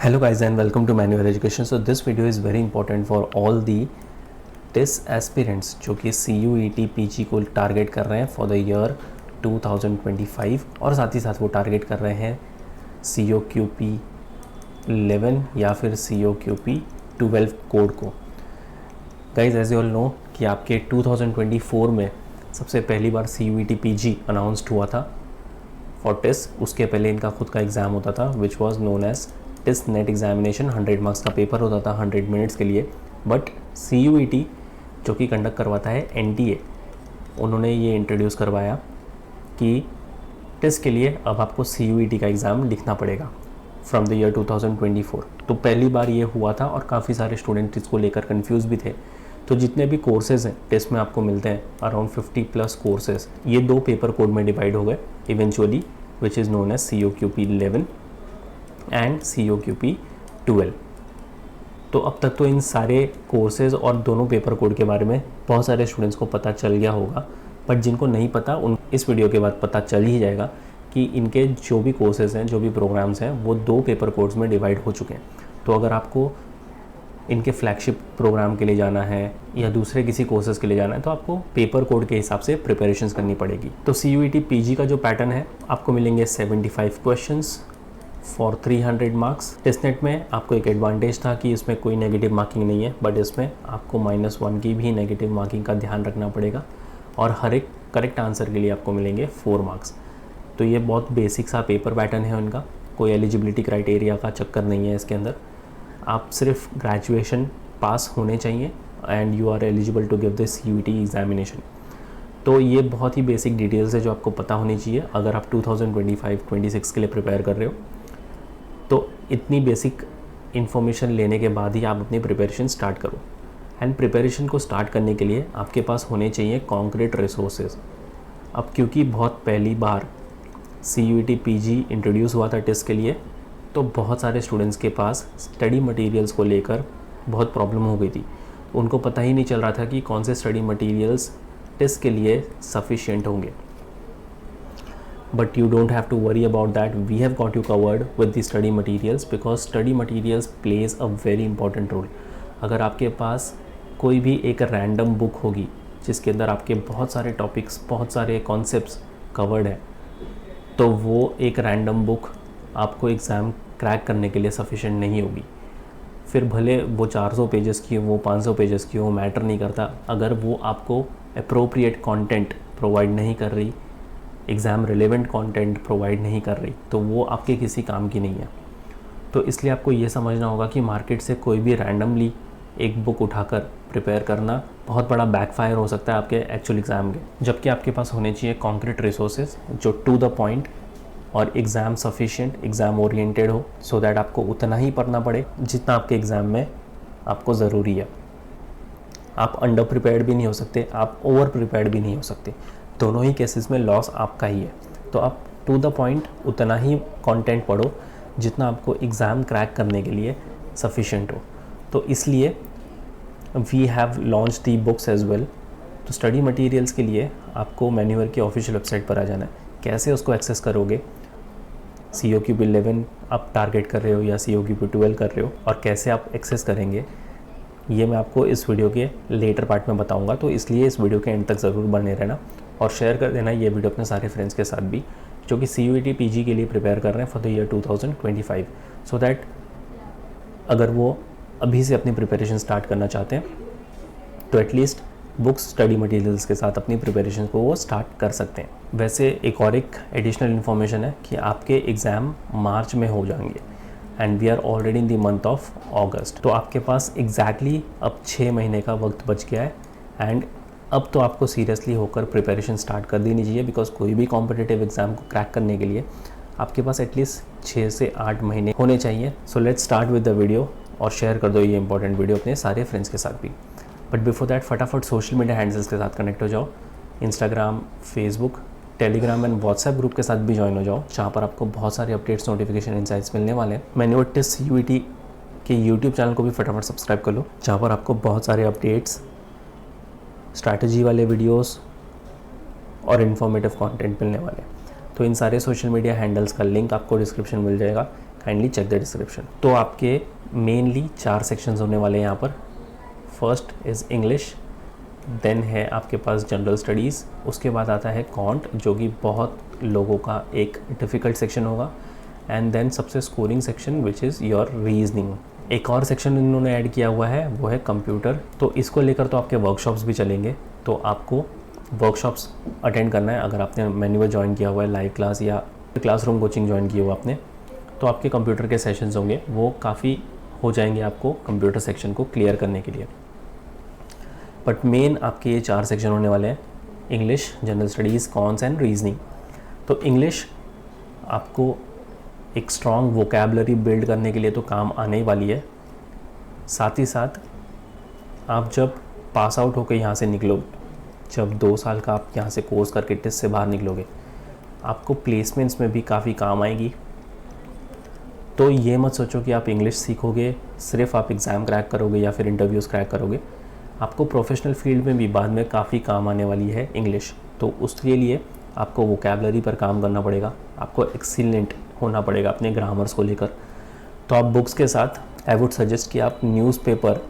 Hello guys and welcome to Manual Education. So this video is very important for all the TIS aspirants जो कि CUET PG को target कर रहे हैं for the year 2025 और साथ ही साथ वो टारगेट कर रहे हैं COQP 11 या फिर COQP 12 कोड को। Guys as you all know कि आपके 2024 में सबसे पहली बार CUET PG अनाउंसड हुआ था फॉर टिस। उसके पहले इनका खुद का एग्ज़ाम होता था which was known as TISS NET examination. 100 marks का पेपर होता था 100 मिनट्स के लिए। बट CUET जो कि कंडक्ट करवाता है NTA, उन्होंने ये इंट्रोड्यूस करवाया कि टिस के लिए अब आपको CUET का एग्ज़ाम लिखना पड़ेगा फ्रॉम द ईयर 2024। तो पहली बार ये हुआ था और काफ़ी सारे स्टूडेंट इसको लेकर कंफ्यूज भी थे। तो जितने भी कोर्सेज़ हैं टेस्ट में आपको मिलते हैं अराउंड 50+ कोर्सेज़, ये दो पेपर कोड में डिवाइड हो गए eventually, which is known as COQP 11 and COQP 12। तो अब तक तो इन सारे कोर्सेज़ और दोनों पेपर कोड के बारे में बहुत सारे स्टूडेंट्स को पता चल गया होगा, बट जिनको नहीं पता उन इस वीडियो के बाद पता चल ही जाएगा कि इनके जो भी कोर्सेज़ हैं, जो भी प्रोग्राम्स हैं, वो दो पेपर कोड्स में डिवाइड हो चुके हैं। तो अगर आपको इनके फ्लैगशिप प्रोग्राम के लिए जाना है या दूसरे किसी कोर्सेज़ के लिए जाना है तो आपको पेपर कोड के हिसाब से प्रिपरेशंस करनी पड़ेगी। तो CUET PG का जो पैटर्न है, आपको मिलेंगे 75 क्वेश्चंस फॉर 300 मार्क्स। टेस्टनेट में आपको एक एडवांटेज था कि इसमें कोई नेगेटिव मार्किंग नहीं है, बट इसमें आपको -1 की भी नेगेटिव मार्किंग का ध्यान रखना पड़ेगा और हर एक करेक्ट आंसर के लिए आपको मिलेंगे 4 मार्क्स। तो ये बहुत बेसिक सा पेपर पैटर्न है उनका, कोई एलिजिबिलिटी क्राइटेरिया का चक्कर नहीं है इसके अंदर। आप सिर्फ ग्रेजुएशन पास होने चाहिए and you are eligible to give the CUET examination. तो ये बहुत ही बेसिक डिटेल्स है जो आपको पता होनी चाहिए अगर आप 2025-26 के लिए प्रिपेयर कर रहे हो। तो इतनी बेसिक इन्फॉर्मेशन लेने के बाद ही आप अपनी प्रिपरेशन स्टार्ट करो। एंड प्रिपरेशन को स्टार्ट करने के लिए आपके पास होने चाहिए कॉन्क्रीट रिसोर्सेज। अब क्योंकि बहुत पहली बार CUET PG इंट्रोड्यूस हुआ था टेस्ट के लिए, तो बहुत सारे स्टूडेंट्स के पास स्टडी मटेरियल्स को लेकर बहुत प्रॉब्लम हो गई थी। उनको पता ही नहीं चल रहा था कि कौन से स्टडी मटेरियल्स टेस्ट के लिए सफिशिएंट होंगे। But you don't have to worry about that. We have got you covered with the study materials because study materials plays a very important role. अगर आपके पास कोई भी एक रैंडम बुक होगी जिसके अंदर आपके बहुत सारे टॉपिक्स, बहुत सारे कॉन्सेप्ट्स कवर्ड हैं, तो वो एक रैंडम बुक आपको एग्ज़ाम क्रैक करने के लिए सफिशिएंट नहीं होगी। फिर भले वो 400 पेजेस की हो, वो 500 पेजेस की हो, मैटर नहीं करता। अगर वो आपको अप्रोप्रिएट कंटेंट प्रोवाइड नहीं कर रही, एग्ज़ाम रिलेवेंट कंटेंट प्रोवाइड नहीं कर रही, तो वो आपके किसी काम की नहीं है। तो इसलिए आपको ये समझना होगा कि मार्केट से कोई भी रैंडमली एक बुक उठाकर प्रिपेयर करना बहुत बड़ा बैकफायर हो सकता है आपके एक्चुअल एग्ज़ाम के। जबकि आपके पास होने चाहिए कॉन्क्रीट रिसोर्सेज जो टू द पॉइंट और एग्ज़ाम सफिशिएंट, एग्ज़ाम ओरिएंटेड हो, सो दैट आपको उतना ही पढ़ना पड़े जितना आपके एग्ज़ाम में आपको ज़रूरी है। आप अंडर प्रिपेयर्ड भी नहीं हो सकते, आप ओवर प्रिपेयर्ड भी नहीं हो सकते। दोनों ही केसेस में लॉस आपका ही है। तो आप टू द पॉइंट उतना ही कंटेंट पढ़ो जितना आपको एग्ज़ाम क्रैक करने के लिए सफिशिएंट हो। तो इसलिए we have launch the books as well. तो स्टडी मटेरियल्स के लिए आपको मैन्यूअर की ऑफिशियल वेबसाइट पर आ जाना है। कैसे उसको एक्सेस करोगे, COQP 11 आप टारगेट कर रहे हो या COQP 12 कर रहे हो, और कैसे आप एक्सेस करेंगे, ये मैं आपको इस वीडियो के लेटर पार्ट में बताऊंगा। तो इसलिए इस वीडियो के एंड तक ज़रूर बने रहना और शेयर कर देना ये वीडियो अपने सारे फ्रेंड्स के साथ भी जो कि CUET PG के लिए प्रिपेयर कर रहे हैं for the year 2025, so that अगर वो अभी से अपनी प्रिपरेशन स्टार्ट करना चाहते हैं तो एटलीस्ट बुक्स, स्टडी मटेरियल्स के साथ अपनी प्रिपरेशन को वो स्टार्ट कर सकते हैं। वैसे एक एडिशनल इन्फॉर्मेशन है कि आपके एग्ज़ाम मार्च में हो जाएंगे and we are already in the month of August. तो आपके पास एग्जैक्टली अब 6 महीने का वक्त बच गया है एंड अब तो आपको सीरियसली होकर प्रिपरेशन स्टार्ट कर देनी चाहिए, बिकॉज कोई भी कॉम्पिटिटिव एग्ज़ाम को क्रैक करने के लिए आपके पास एटलीस्ट 6 से 8 महीने होने चाहिए। So let's start with the video और शेयर कर दो ये इंपॉर्टेंट वीडियो अपने सारे फ्रेंड्स के साथ भी। बट बिफोर दैट फटाफट सोशल मीडिया हैंडल्स के साथ कनेक्ट हो जाओ। Instagram, Facebook, Telegram and WhatsApp group के साथ भी ज्वाइन हो जाओ, जहाँ पर आपको बहुत सारे अपडेट्स, नोटिफिकेशन, इंसाइट्स मिलने वाले हैं। मैन्युअल टेस्ट CUET के यूट्यूब चैनल को भी फटाफट सब्सक्राइब कर लो, जहाँ पर आपको बहुत सारे अपडेट्स, स्ट्रैटेजी वाले वीडियोस और इन्फॉर्मेटिव कंटेंट मिलने वाले हैं। तो इन सारे सोशल मीडिया हैंडल्स का लिंक आपको डिस्क्रिप्शन मिल जाएगा, काइंडली चेक द डिस्क्रिप्शन। तो आपके मेनली 4 सेक्शंस होने वाले हैं यहाँ पर। फर्स्ट इज़ इंग्लिश, देन है आपके पास जनरल स्टडीज़, उसके बाद आता है कॉन्ट जो कि बहुत लोगों का एक डिफ़िकल्ट सेक्शन होगा, एंड देन सबसे scoring section which is your reasoning. एक और सेक्शन इन्होंने ऐड किया हुआ है वो है कंप्यूटर। तो इसको लेकर तो आपके वर्कशॉप्स भी चलेंगे, तो आपको वर्कशॉप्स अटेंड करना है। अगर आपने मैन्युअल ज्वाइन किया हुआ है, लाइव क्लास या क्लासरूम कोचिंग ज्वाइन की हुआ आपने, तो आपके कंप्यूटर के सेशंस होंगे वो काफ़ी हो जाएंगे आपको कंप्यूटर सेक्शन को क्लियर करने के लिए। बट मेन आपके ये 4 सेक्शन होने वाले हैं, English, general studies, cons and reasoning. तो इंग्लिश आपको एक स्ट्रॉन्ग वोकैबलरी बिल्ड करने के लिए तो काम आने ही वाली है। साथ ही साथ आप जब पास आउट होकर यहाँ से निकलोगे, जब 2 साल का आप यहाँ से कोर्स करके टेस्ट से बाहर निकलोगे, आपको प्लेसमेंट्स में भी काफ़ी काम आएगी। तो ये मत सोचो कि आप इंग्लिश सीखोगे सिर्फ आप एग्ज़ाम क्रैक करोगे या फिर इंटरव्यूज़ क्रैक करोगे। आपको प्रोफेशनल फील्ड में भी बाद में काफ़ी काम आने वाली है इंग्लिश। तो उसके लिए आपको वोकैबलरी पर काम करना पड़ेगा, आपको एक्सीलेंट होना पड़ेगा अपने ग्रामर्स को लेकर। तो आप बुक्स के साथ आई वुड सजेस्ट कि आप न्यूज़पेपर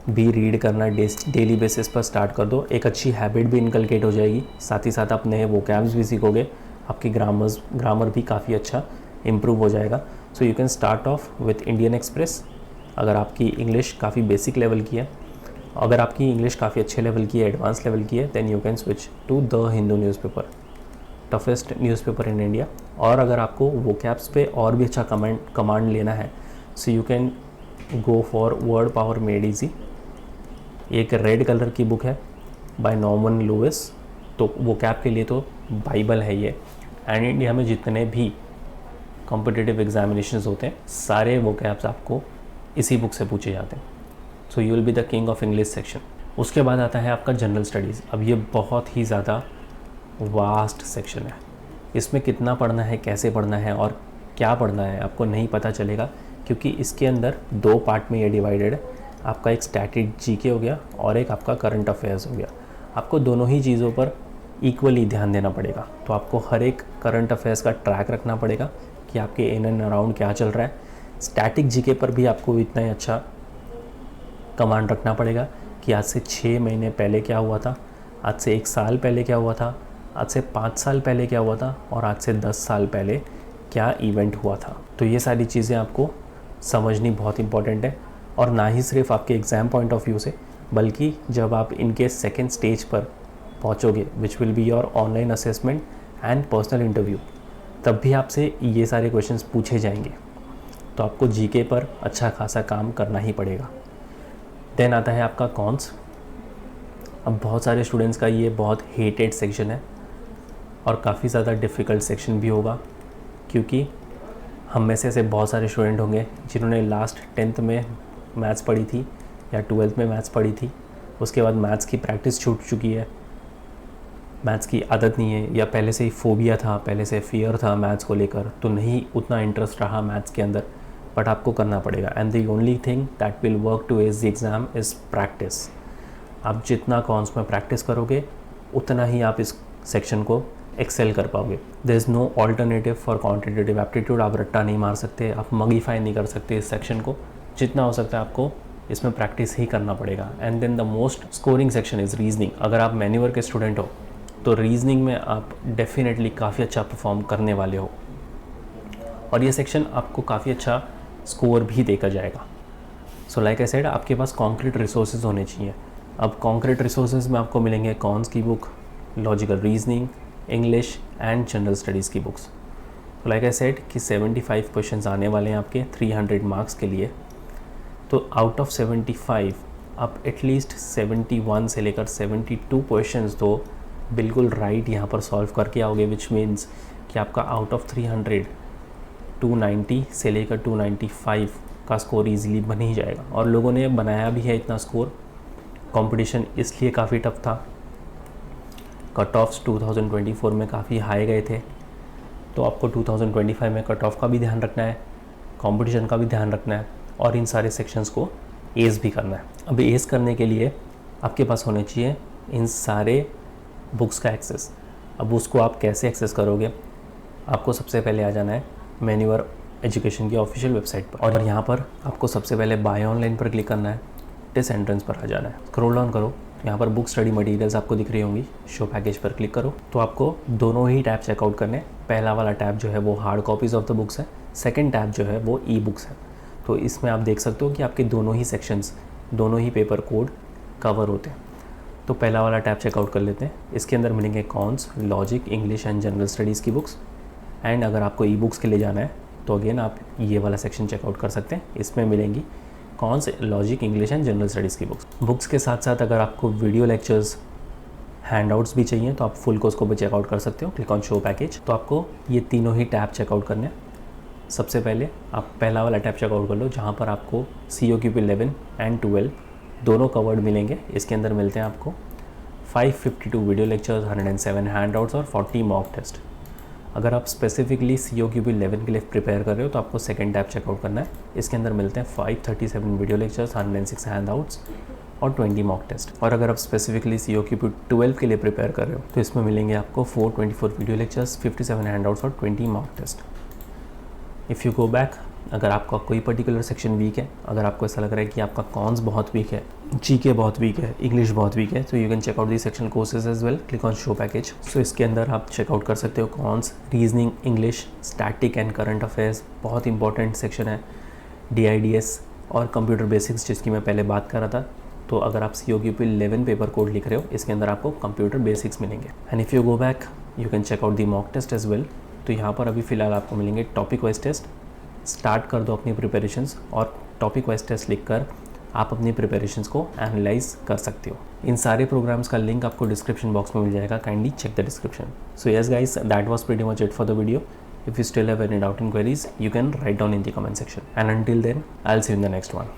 भी रीड करना डेली बेसिस पर स्टार्ट कर दो। एक अच्छी हैबिट भी इनकलकेट हो जाएगी, साथ ही साथ आप नए वोकैब्स भी सीखोगे, आपकी ग्रामर भी काफ़ी अच्छा इम्प्रूव हो जाएगा। So you can start of with Indian express अगर आपकी इंग्लिश काफ़ी बेसिक लेवल की है। अगर आपकी इंग्लिश काफ़ी अच्छे लेवल की है, एडवांस लेवल की है, then you can switch to the Hindu newspaper, toughest newspaper in India. और अगर आपको वोकैब्स पे और भी अच्छा कमांड लेना है, so you can go for word power made easy. एक रेड कलर की बुक है बाय नॉर्मन लुइस, तो वोकैब के लिए तो बाइबल है ये। एंड इंडिया में जितने भी कॉम्पिटिटिव एग्जामिनेशंस होते हैं सारे वोकैब्स आपको इसी बुक से पूछे जाते हैं। So you will be the king of English section. उसके बाद आता है आपका जनरल स्टडीज़। अब ये बहुत ही ज़्यादा वास्ट सेक्शन है, इसमें कितना पढ़ना है, कैसे पढ़ना है और क्या पढ़ना है आपको नहीं पता चलेगा, क्योंकि इसके अंदर 2 पार्ट में ये डिवाइडेड है। आपका एक स्टैटिक जीके हो गया और एक आपका करंट अफेयर्स हो गया। आपको दोनों ही चीज़ों पर इक्वली ध्यान देना पड़ेगा। तो आपको हर एक करंट अफेयर्स का ट्रैक रखना पड़ेगा कि आपके इन एंड अराउंड क्या चल रहा है। स्टैटिक जीके पर भी आपको इतना ही अच्छा कमांड रखना पड़ेगा कि आज से 6 महीने पहले क्या हुआ था, आज से 1 साल पहले क्या हुआ था, आज से 5 साल पहले क्या हुआ था और आज से 10 साल पहले क्या इवेंट हुआ था। तो ये सारी चीज़ें आपको समझनी बहुत इंपॉर्टेंट है, और ना ही सिर्फ आपके एग्ज़ाम पॉइंट ऑफ व्यू से, बल्कि जब आप इनके सेकेंड स्टेज पर पहुंचोगे, which will be your online assessment and personal interview, तब भी आपसे ये सारे क्वेश्चंस पूछे जाएंगे। तो आपको जीके पर अच्छा खासा काम करना ही पड़ेगा। देन आता है आपका कॉन्स। अब बहुत सारे स्टूडेंट्स का ये बहुत हेटेड सेक्शन है और काफ़ी ज़्यादा डिफ़िकल्ट सेक्शन भी होगा, क्योंकि हम में से ऐसे बहुत सारे स्टूडेंट होंगे जिन्होंने लास्ट 10th में मैथ्स पढ़ी थी या 12th में मैथ्स पढ़ी थी, उसके बाद मैथ्स की प्रैक्टिस छूट चुकी है, मैथ्स की आदत नहीं है, या पहले से ही फोबिया था, पहले से फियर था मैथ्स को लेकर, तो नहीं उतना इंटरेस्ट रहा मैथ्स के अंदर। बट आपको करना पड़ेगा, and the only thing that will work to as the exam is practice. आप जितना कॉन्स में प्रैक्टिस करोगे उतना ही आप इस सेक्शन को एक्सेल कर पाओगे। There is no alternative for quantitative aptitude. आप रट्टा नहीं मार सकते, आप मगीफाई नहीं कर सकते इस सेक्शन को। जितना हो सकता है आपको इसमें प्रैक्टिस ही करना पड़ेगा। And then the most scoring section is reasoning. अगर आप मैन्यूअर के स्टूडेंट हो तो रीजनिंग में आप डेफिनेटली काफ़ी अच्छा परफॉर्म करने वाले हो, और ये सेक्शन आपको काफ़ी अच्छा स्कोर भी देकर जाएगा। सो लाइक आई सेड, आपके पास कॉन्क्रीट रिसोर्सेज होने चाहिए। अब कॉन्क्रीट रिसोर्सेज में आपको मिलेंगे कॉन्स की book, logical reasoning, English and general studies की बुक्स। तो लाइक आई सेड कि 75 क्वेश्चंस आने वाले हैं आपके 300 मार्क्स के लिए। तो आउट ऑफ 75 आप एटलीस्ट 71 से लेकर 72 क्वेश्चंस तो बिल्कुल राइट यहाँ पर सॉल्व करके आओगे, विच मीन्स कि आपका आउट ऑफ 300 290 से लेकर 295 का स्कोर इजीली बन ही जाएगा। और लोगों ने बनाया भी है इतना स्कोर। कंपटीशन इसलिए काफ़ी टफ था, कट ऑफ्स 2024 में काफ़ी हाई गए थे, तो आपको 2025 में कट ऑफ का भी ध्यान रखना है, कंपटीशन का भी ध्यान रखना है, और इन सारे सेक्शंस को एज भी करना है। अब एज करने के लिए आपके पास होने चाहिए इन सारे बुक्स का एक्सेस। अब उसको आप कैसे एक्सेस करोगे? आपको सबसे पहले आ जाना है एजुकेशन की ऑफिशियल वेबसाइट पर। और यहाँ पर आपको सबसे पहले बाय ऑनलाइन पर क्लिक करना है, टिस एंट्रेंस पर आ जाना है, स्क्रॉल डाउन करो, यहाँ पर बुक स्टडी मटेरियल्स आपको दिख रही होंगी, शो पैकेज पर क्लिक करो। तो आपको दोनों ही टैब चेकआउट करने हैं। पहला वाला टैब जो है वो hard copies of the books है, सेकंड टैब जो है वो ई बुक्स है। तो इसमें आप देख सकते हो कि आपके दोनों ही सेक्शंस, दोनों ही पेपर कोड कवर होते हैं। तो पहला वाला टैब चेकआउट कर लेते हैं। इसके अंदर मिलेंगे cons, logic, English and general studies की बुक्स। एंड अगर आपको ई बुक्स के लिए जाना है तो अगेन आप ये वाला सेक्शन चेकआउट कर सकते हैं। इसमें मिलेंगी cons, logic, English and general studies की बुक्स के साथ साथ अगर आपको वीडियो लेक्चर्स, हैंडआउट्स भी चाहिए तो आप फुल कोर्स को भी चेकआउट कर सकते हो। Click on show package. तो आपको ये तीनों ही टैब चेकआउट करने हैं। सबसे पहले आप पहला वाला टैब चेकआउट कर लो, जहाँ पर आपको COQP 11 एंड 12 दोनों कवर्ड मिलेंगे। इसके अंदर मिलते हैं आपको 552 वीडियो लेक्चर्स, 107 हैंडआउट्स और 40 मॉक टेस्ट। अगर आप स्पेसिफिकली COQP 11 के लिए प्रिपेयर कर रहे हो तो आपको सेकंड टैब चेकआउट करना है। इसके अंदर मिलते हैं 537 वीडियो लेक्चर्स, 106 हैंडआउट्स और 20 मॉक टेस्ट। और अगर आप स्पेसिफिकली COQP 12 के लिए प्रिपेयर कर रहे हो तो इसमें मिलेंगे आपको 424 वीडियो लेक्चर्स, 57 हैंडआउट्स और 20 mock test. If you go back, अगर आपका कोई पर्टिकुलर सेक्शन वीक है, अगर आपको ऐसा लग रहा है कि आपका कॉन्स बहुत वीक है, GK बहुत वीक है, इंग्लिश बहुत वीक है, तो you can check out the section courses as well. Click on show package. So इसके अंदर आप चेकआउट कर सकते हो कॉन्स, reasoning, English, static and current affairs, बहुत इंपॉर्टेंट सेक्शन है, DIDS और कंप्यूटर बेसिक्स जिसकी मैं पहले बात कर रहा था। तो अगर आप COQP 11 पेपर कोड लिख रहे हो, इसके अंदर आपको कंप्यूटर बेसिक्स मिलेंगे। And if you go back you can check out the mock test as well. तो यहाँ पर अभी फ़िलहाल आपको मिलेंगे टॉपिक वाइज टेस्ट। स्टार्ट कर दो अपनी प्रिपरेशंस और टॉपिक वाइज टेस्ट लिखकर आप अपनी प्रिपरेशंस को एनालाइज कर सकते हो। इन सारे प्रोग्राम्स का लिंक आपको डिस्क्रिप्शन बॉक्स में मिल जाएगा, kindly check the description. So yes guys, that was pretty much it for the video. If you still have any doubt and queries, you can write down in the comment section. And until then, I'll see you in the next one.